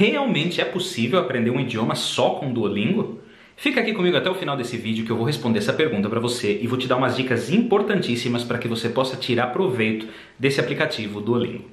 Realmente é possível aprender um idioma só com o Duolingo? Fica aqui comigo até o final desse vídeo que eu vou responder essa pergunta para você e vou te dar umas dicas importantíssimas para que você possa tirar proveito desse aplicativo Duolingo.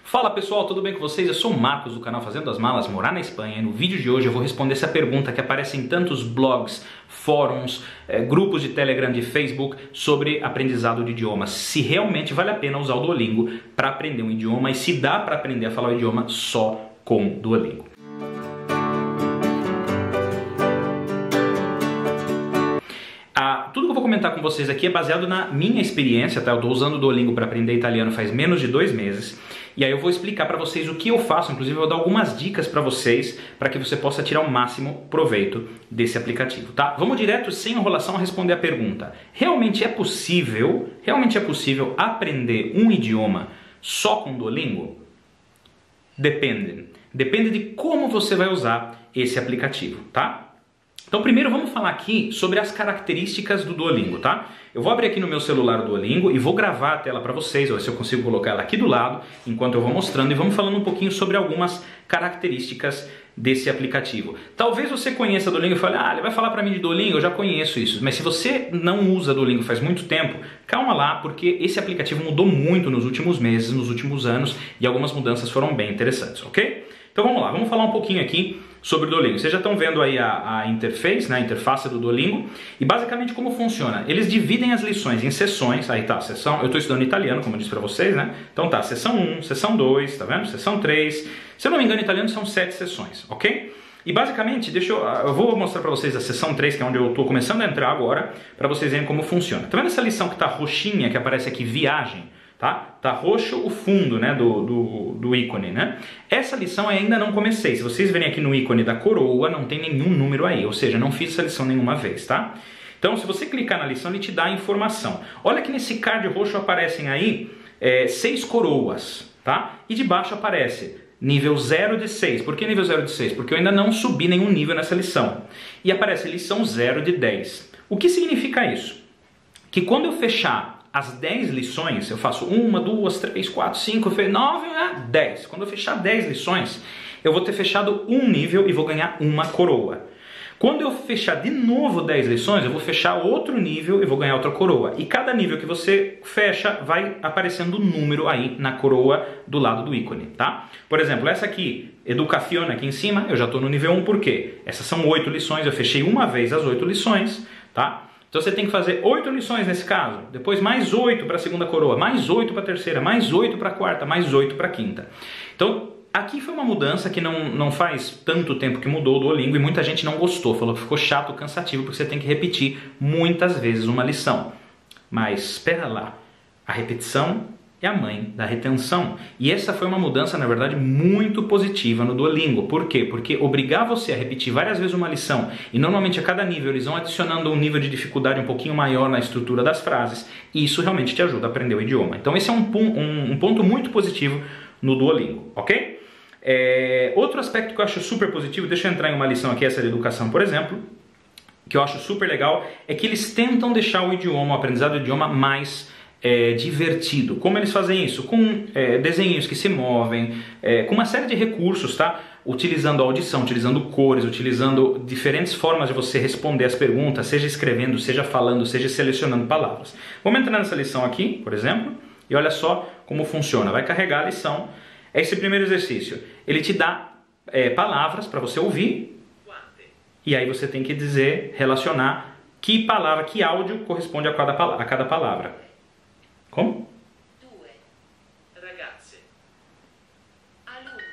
Fala pessoal, tudo bem com vocês? Eu sou o Marcos do canal Fazendo as Malas, Morar na Espanha, e no vídeo de hoje eu vou responder essa pergunta que aparece em tantos blogs, fóruns, grupos de Telegram, de Facebook sobre aprendizado de idiomas. Se realmente vale a pena usar o Duolingo para aprender um idioma e se dá para aprender a falar o idioma só com o Duolingo. Tudo que eu vou comentar com vocês aqui é baseado na minha experiência, tá? Eu estou usando o Duolingo para aprender italiano faz menos de 2 meses. E aí eu vou explicar para vocês o que eu faço, inclusive eu vou dar algumas dicas para vocês, para que você possa tirar o máximo proveito desse aplicativo, tá? Vamos direto, sem enrolação, a responder a pergunta. Realmente é possível aprender um idioma só com o Duolingo? Depende. Depende de como você vai usar esse aplicativo, tá? Então primeiro vamos falar aqui sobre as características do Duolingo, tá? Eu vou abrir aqui no meu celular o Duolingo e vou gravar a tela para vocês, ou se eu consigo colocar ela aqui do lado, enquanto eu vou mostrando, e vamos falando um pouquinho sobre algumas características desse aplicativo. Talvez você conheça o Duolingo e fale, ele vai falar para mim de Duolingo, eu já conheço isso. Mas se você não usa Duolingo faz muito tempo, calma lá, porque esse aplicativo mudou muito nos últimos meses, nos últimos anos, e algumas mudanças foram bem interessantes, ok? Então vamos lá, vamos falar um pouquinho aqui sobre o Duolingo. Vocês já estão vendo aí a interface, né, a interface do Duolingo, e basicamente como funciona. Eles dividem as lições em sessões, aí tá, sessão, eu estou estudando italiano, como eu disse para vocês, né? Então tá, sessão 1, sessão 2, tá vendo? Sessão 3, se eu não me engano, italiano são 7 sessões, ok? E basicamente, eu vou mostrar para vocês a sessão 3, que é onde eu estou começando a entrar agora, para vocês verem como funciona. Tá vendo essa lição que tá roxinha, que aparece aqui, viagem? Tá roxo o fundo, né, do ícone, né? Essa lição eu ainda não comecei. Se vocês verem aqui no ícone da coroa, não tem nenhum número aí, ou seja, não fiz essa lição nenhuma vez, tá? Então, se você clicar na lição, ele te dá a informação. Olha que nesse card roxo aparecem aí 6 coroas, tá? E de baixo aparece nível 0 de 6. Por que nível 0 de 6? Porque eu ainda não subi nenhum nível nessa lição. E aparece lição 0 de 10. O que significa isso? Que quando eu fechar as 10 lições, eu faço 1, 2, 3, 4, 5, 9, 10. Quando eu fechar 10 lições, eu vou ter fechado um nível e vou ganhar uma coroa. Quando eu fechar de novo 10 lições, eu vou fechar outro nível e vou ganhar outra coroa. E cada nível que você fecha, vai aparecendo um número aí na coroa do lado do ícone, tá? Por exemplo, essa aqui, Educazione, aqui em cima, eu já estou no nível 1, por quê? Essas são 8 lições, eu fechei uma vez as 8 lições, tá? Então você tem que fazer 8 lições nesse caso, depois mais 8 para a segunda coroa, mais 8 para a terceira, mais 8 para a quarta, mais 8 para a quinta. Então aqui foi uma mudança que não faz tanto tempo que mudou o Duolingo e muita gente não gostou, falou que ficou chato, cansativo, porque você tem que repetir muitas vezes uma lição. Mas espera lá, a repetição é a mãe da retenção. E essa foi uma mudança, na verdade, muito positiva no Duolingo. Por quê? Porque obrigar você a repetir várias vezes uma lição, e normalmente a cada nível eles vão adicionando um nível de dificuldade um pouquinho maior na estrutura das frases, e isso realmente te ajuda a aprender o idioma. Então esse é um ponto muito positivo no Duolingo, ok? Outro aspecto que eu acho super positivo, deixa eu entrar em uma lição aqui, essa de educação, por exemplo, que eu acho super legal, é que eles tentam deixar o idioma, o aprendizado do idioma mais divertido. Como eles fazem isso? Com desenhos que se movem, com uma série de recursos, tá? Utilizando audição, utilizando cores, utilizando diferentes formas de você responder as perguntas, seja escrevendo, seja falando, seja selecionando palavras. Vamos entrar nessa lição aqui, por exemplo, e olha só como funciona. Vai carregar a lição. Esse primeiro exercício, ele te dá palavras para você ouvir, e aí você tem que dizer, relacionar que palavra, que áudio corresponde a cada palavra. Como?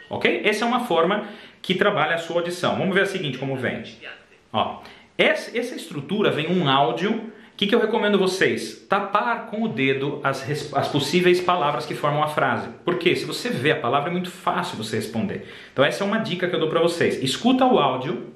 Ok? Essa é uma forma que trabalha a sua audição. Vamos ver a seguinte, como vem. Ó, essa estrutura vem um áudio. O que eu recomendo vocês? Tapar com o dedo as possíveis palavras que formam a frase. Porque se você vê a palavra é muito fácil você responder. Então essa é uma dica que eu dou para vocês. Escuta o áudio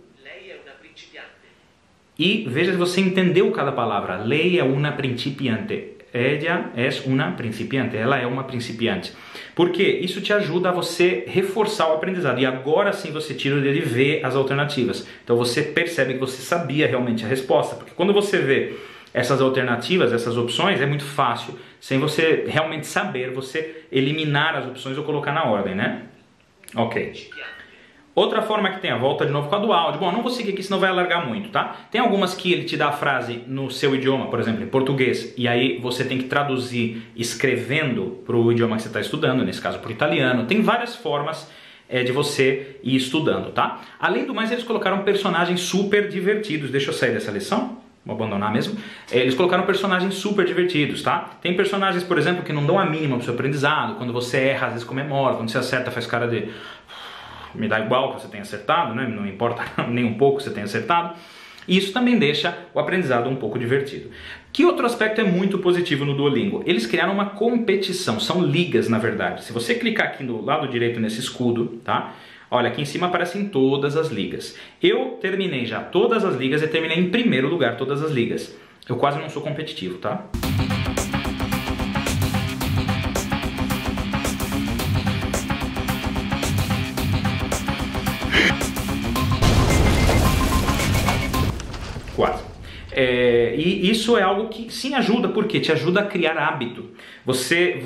e veja se você entendeu cada palavra. Lei é una principiante. ella es una principiante, ela é uma principiante. Porque isso te ajuda a você reforçar o aprendizado. E agora sim você tira o dedo e vê as alternativas. Então você percebe que você sabia realmente a resposta. Porque quando você vê essas alternativas, essas opções, é muito fácil. Sem você realmente saber, você eliminar as opções ou colocar na ordem, né? Ok. Outra forma que tem, a volta de novo com a do áudio. Bom, não vou seguir aqui, senão vai alargar muito, tá? Tem algumas que ele te dá a frase no seu idioma, por exemplo, em português, e aí você tem que traduzir escrevendo para o idioma que você está estudando, nesse caso para o italiano. Tem várias formas de você ir estudando, tá? Além do mais, eles colocaram personagens super divertidos. Deixa eu sair dessa lição. Vou abandonar mesmo. Eles colocaram personagens super divertidos, tá? Tem personagens, por exemplo, que não dão a mínima pro seu aprendizado. Quando você erra, às vezes comemora. Quando você acerta, faz cara de... me dá igual que você tenha acertado, né? Não importa nem um pouco que você tenha acertado. E isso também deixa o aprendizado um pouco divertido. Que outro aspecto é muito positivo no Duolingo? Eles criaram uma competição, são ligas na verdade. Se você clicar aqui do lado direito nesse escudo, tá? Olha, aqui em cima aparecem todas as ligas. Eu terminei já todas as ligas e terminei em primeiro lugar todas as ligas. Eu quase não sou competitivo, tá? Quase. E isso é algo que sim ajuda, porque te ajuda a criar hábito. Você,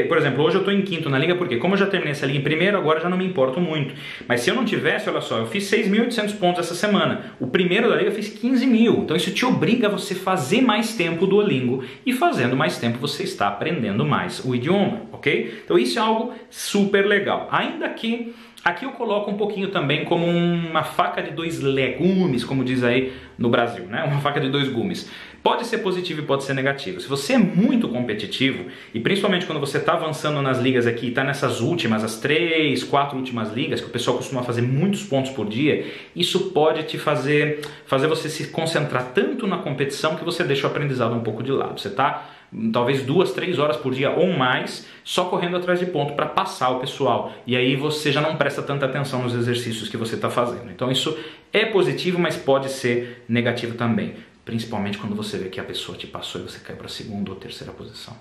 por exemplo, hoje eu estou em quinto na liga, porque como eu já terminei essa liga em primeiro, agora já não me importo muito. Mas se eu não tivesse, olha só, eu fiz 6.800 pontos essa semana. O primeiro da liga eu fiz 15.000. Então isso te obriga a você fazer mais tempo do Duolingo, e fazendo mais tempo você está aprendendo mais o idioma, ok? Então isso é algo super legal. Ainda que aqui eu coloco um pouquinho também como uma faca de dois legumes, como diz aí no Brasil, né? Uma faca de dois gumes. Pode ser positivo e pode ser negativo. Se você é muito competitivo, e principalmente quando você está avançando nas ligas aqui, está nessas últimas, as 3, 4 últimas ligas, que o pessoal costuma fazer muitos pontos por dia, isso pode te fazer você se concentrar tanto na competição que você deixa o aprendizado um pouco de lado. Você está talvez 2, 3 horas por dia ou mais só correndo atrás de ponto para passar o pessoal, e aí você já não presta tanta atenção nos exercícios que você está fazendo. Então isso é positivo, mas pode ser negativo também, principalmente quando você vê que a pessoa te passou e você cai para a segunda ou terceira posição.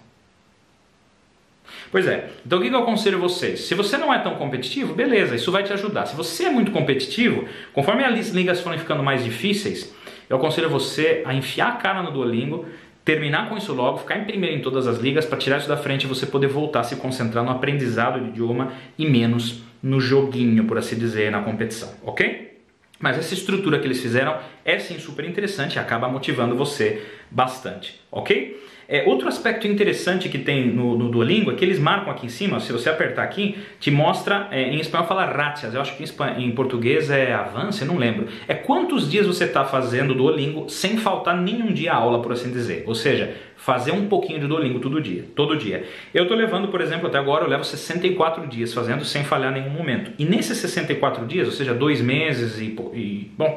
Pois é, então o que eu aconselho vocês? Se você não é tão competitivo, beleza, isso vai te ajudar. Se você é muito competitivo, conforme as ligas forem ficando mais difíceis, eu aconselho você a enfiar a cara no Duolingo, terminar com isso logo, ficar em primeiro em todas as ligas para tirar isso da frente e você poder voltar a se concentrar no aprendizado do idioma e menos no joguinho, por assim dizer, na competição, ok? Mas essa estrutura que eles fizeram é sim super interessante e acaba motivando você bastante, ok? Outro aspecto interessante que tem no Duolingo é que eles marcam aqui em cima, se você apertar aqui, te mostra, em espanhol fala ratias, eu acho que em português é avance, eu não lembro. É quantos dias você está fazendo Duolingo sem faltar nenhum dia a aula, por assim dizer. Ou seja, fazer um pouquinho de Duolingo todo dia. Eu estou levando, por exemplo, até agora eu levo 64 dias fazendo sem falhar nenhum momento. E nesses 64 dias, ou seja, 2 meses e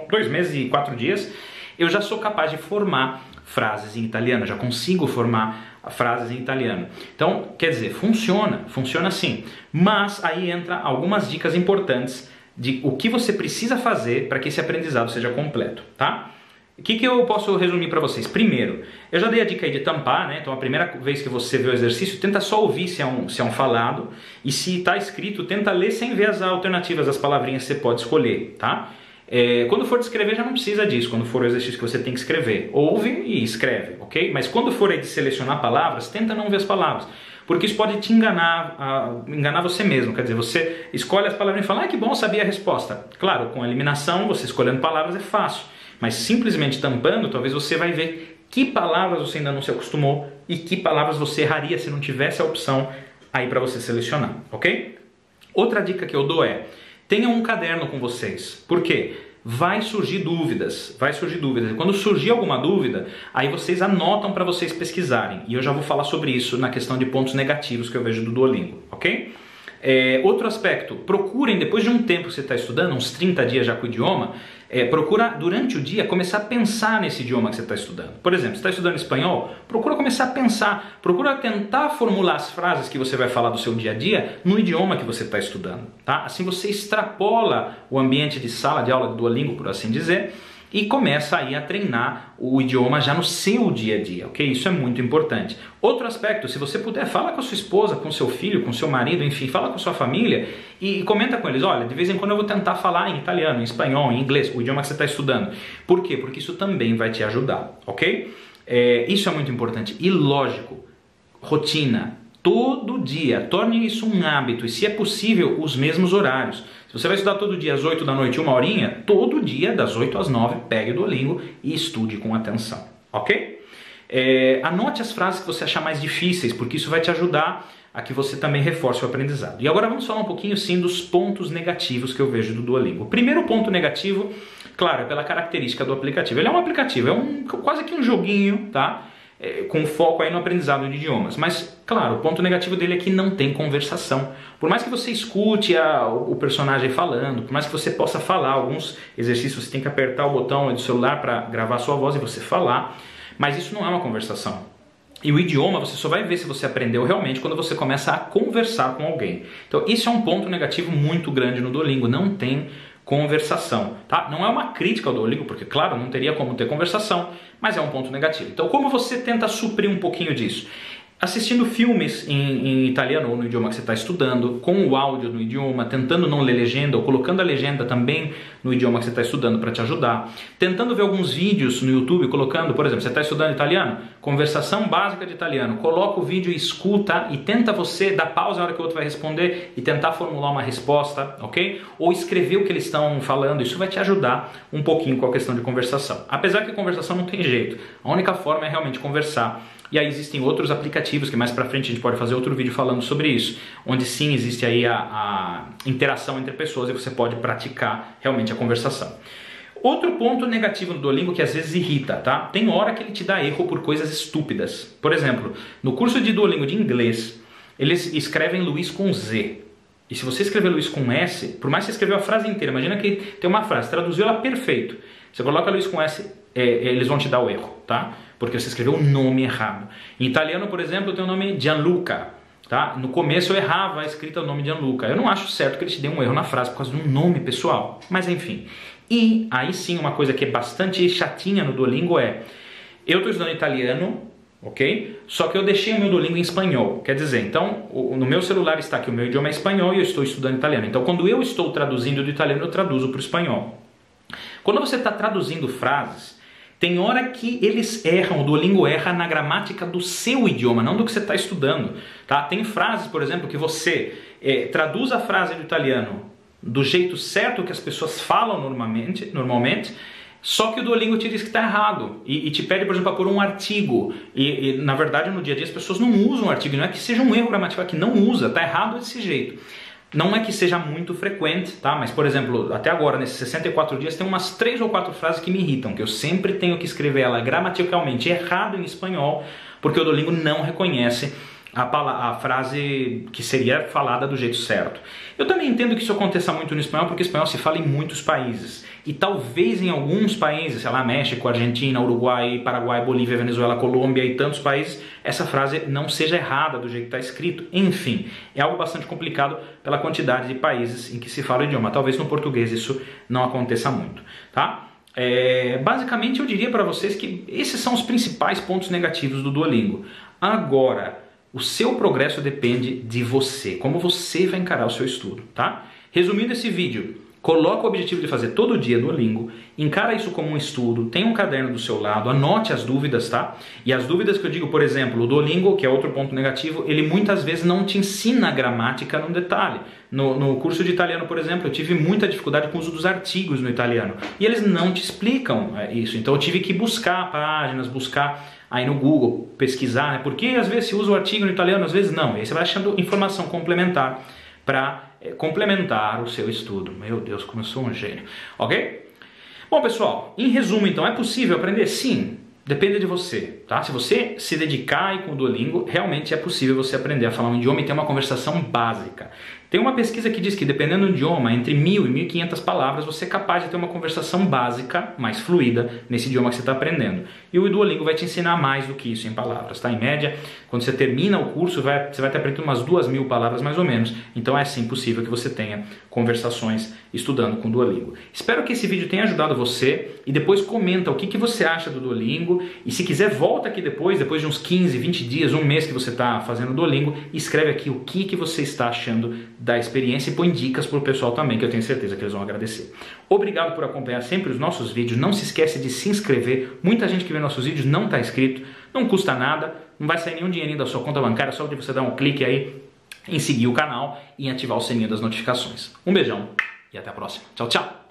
2 meses e 4 dias, eu já sou capaz de formar frases em italiano, já consigo formar frases em italiano. Então, quer dizer, funciona sim. Mas aí entra algumas dicas importantes de o que você precisa fazer para que esse aprendizado seja completo, tá? O que eu posso resumir para vocês? Primeiro, eu já dei a dica aí de tampar, né? Então a primeira vez que você vê o exercício, tenta só ouvir se é um falado, e se está escrito, tenta ler sem ver as alternativas, as palavrinhas que você pode escolher, tá? Quando for escrever já não precisa disso, quando for o exercício que você tem que escrever, ouve e escreve, ok? Mas quando for aí de selecionar palavras, tenta não ver as palavras, porque isso pode te enganar você mesmo, quer dizer, você escolhe as palavras e fala, ah, que bom, sabia a resposta. Claro, com a eliminação, você escolhendo palavras é fácil, mas simplesmente tampando, talvez você vai ver que palavras você ainda não se acostumou e que palavras você erraria se não tivesse a opção aí para você selecionar, ok? Outra dica que eu dou é, tenham um caderno com vocês. Por quê? Vai surgir dúvidas. Quando surgir alguma dúvida, aí vocês anotam para vocês pesquisarem. E eu já vou falar sobre isso na questão de pontos negativos que eu vejo do Duolingo, ok? Outro aspecto, procurem, depois de um tempo que você está estudando, uns 30 dias já com o idioma, procura durante o dia começar a pensar nesse idioma que você está estudando. Por exemplo, você está estudando espanhol, procura começar a pensar, procura tentar formular as frases que você vai falar do seu dia a dia no idioma que você está estudando, tá? Assim você extrapola o ambiente de sala de aula do Duolingo, por assim dizer, e começa aí a treinar o idioma já no seu dia a dia, ok? Isso é muito importante. Outro aspecto, se você puder, fala com a sua esposa, com seu filho, com seu marido, enfim, fala com a sua família e comenta com eles, olha, de vez em quando eu vou tentar falar em italiano, em espanhol, em inglês, o idioma que você está estudando. Por quê? Porque isso também vai te ajudar, ok? Isso é muito importante. E lógico, rotina, todo dia, torne isso um hábito e, se é possível, os mesmos horários. Se você vai estudar todo dia às 8 da noite, 1 horinha, todo dia das 8 às 9, pegue o Duolingo e estude com atenção, ok? Anote as frases que você achar mais difíceis, porque isso vai te ajudar a que você também reforce o aprendizado. E agora vamos falar um pouquinho, sim, dos pontos negativos que eu vejo do Duolingo. O primeiro ponto negativo, claro, é pela característica do aplicativo. Ele é um aplicativo, quase que um joguinho, tá? Com foco aí no aprendizado de idiomas. Mas, claro, o ponto negativo dele é que não tem conversação. Por mais que você escute o personagem falando, por mais que você possa falar, alguns exercícios você tem que apertar o botão do celular para gravar a sua voz e você falar, mas isso não é uma conversação. E o idioma você só vai ver se você aprendeu realmente quando você começa a conversar com alguém. Então, isso é um ponto negativo muito grande no Duolingo, não tem conversação, tá? Não é uma crítica ao Duolingo, porque, claro, não teria como ter conversação, mas é um ponto negativo. Então, como você tenta suprir um pouquinho disso? Assistindo filmes em italiano ou no idioma que você está estudando, com o áudio no idioma, tentando não ler legenda ou colocando a legenda também no idioma que você está estudando para te ajudar. Tentando ver alguns vídeos no YouTube, colocando, por exemplo, você está estudando italiano, conversação básica de italiano, coloca o vídeo e escuta e tenta você dar pausa na hora que o outro vai responder e tentar formular uma resposta, ok? Ou escrever o que eles estão falando, isso vai te ajudar um pouquinho com a questão de conversação. Apesar que conversação não tem jeito, a única forma é realmente conversar. E aí existem outros aplicativos que mais pra frente a gente pode fazer outro vídeo falando sobre isso, onde sim existe aí a interação entre pessoas e você pode praticar realmente a conversação. Outro ponto negativo no Duolingo que às vezes irrita, tá? Tem hora que ele te dá erro por coisas estúpidas. Por exemplo, no curso de Duolingo de inglês, eles escrevem Luiz com Z. E se você escrever Luiz com S, por mais que você escreveu a frase inteira, imagina que tem uma frase, traduziu ela perfeito. Você coloca Luiz com S, eles vão te dar o erro, tá? Porque você escreveu o nome errado. Em italiano, por exemplo, tem o nome Gianluca, tá? No começo eu errava a escrita do nome Gianluca. Eu não acho certo que ele te dê um erro na frase por causa de um nome pessoal. Mas enfim. E aí sim, uma coisa que é bastante chatinha no Duolingo é... Eu estou estudando italiano, ok? Só que eu deixei o meu Duolingo em espanhol. Quer dizer, então, no meu celular está aqui o meu idioma é espanhol e eu estou estudando italiano. Então, quando eu estou traduzindo do italiano, eu traduzo para o espanhol. Quando você está traduzindo frases, tem hora que eles erram, o Duolingo erra na gramática do seu idioma, não do que você está estudando. Tá? Tem frases, por exemplo, que você traduz a frase do italiano do jeito certo que as pessoas falam normalmente, só que o Duolingo te diz que está errado e te pede, por exemplo, para pôr um artigo. E na verdade, no dia a dia, as pessoas não usam o artigo. Não é que seja um erro gramatical, é que não usa, está errado desse jeito. Não é que seja muito frequente, tá? Mas, por exemplo, até agora, nesses 64 dias, tem umas 3 ou 4 frases que me irritam, que eu sempre tenho que escrever ela gramaticalmente errado em espanhol, porque o Duolingo não reconhece a frase que seria falada do jeito certo. Eu também entendo que isso aconteça muito no espanhol, porque espanhol se fala em muitos países. E talvez em alguns países, sei lá, México, Argentina, Uruguai, Paraguai, Bolívia, Venezuela, Colômbia e tantos países, essa frase não seja errada do jeito que está escrito. Enfim, é algo bastante complicado pela quantidade de países em que se fala o idioma. Talvez no português isso não aconteça muito, tá? Basicamente eu diria para vocês que esses são os principais pontos negativos do Duolingo. Agora, o seu progresso depende de você, como você vai encarar o seu estudo, tá? Resumindo esse vídeo, coloca o objetivo de fazer todo dia Duolingo, encara isso como um estudo, tenha um caderno do seu lado, anote as dúvidas, tá? E as dúvidas que eu digo, por exemplo, o Duolingo, que é outro ponto negativo, ele muitas vezes não te ensina a gramática no detalhe. No curso de italiano, por exemplo, eu tive muita dificuldade com o uso dos artigos no italiano. E eles não te explicam isso, então eu tive que buscar páginas, buscar aí no Google, pesquisar, né? Porque às vezes se usa o artigo no italiano, às vezes não. E aí você vai achando informação complementar para complementar o seu estudo. Meu Deus, como eu sou um gênio. Ok? Bom, pessoal, em resumo, então, é possível aprender? Sim, depende de você, tá? Se você se dedicar aí com o Duolingo, realmente é possível você aprender a falar um idioma e ter uma conversação básica. Tem uma pesquisa que diz que, dependendo do idioma, entre 1.000 e 1.500 palavras, você é capaz de ter uma conversação básica, mais fluida, nesse idioma que você está aprendendo. E o Duolingo vai te ensinar mais do que isso em palavras, tá? Em média, quando você termina o curso, você vai ter aprendido umas 2.000 palavras mais ou menos. Então é sim possível que você tenha conversações estudando com o Duolingo. Espero que esse vídeo tenha ajudado você e depois comenta o que você acha do Duolingo. E se quiser, volta aqui depois de uns 15, 20 dias, um mês que você está fazendo o Duolingo, e escreve aqui o que você está achando da experiência e põe dicas para o pessoal também, que eu tenho certeza que eles vão agradecer. Obrigado por acompanhar sempre os nossos vídeos. Não se esquece de se inscrever. Muita gente que vê nossos vídeos não está inscrito. Não custa nada, não vai sair nenhum dinheirinho da sua conta bancária, só de você dar um clique aí em seguir o canal e em ativar o sininho das notificações. Um beijão e até a próxima. Tchau, tchau!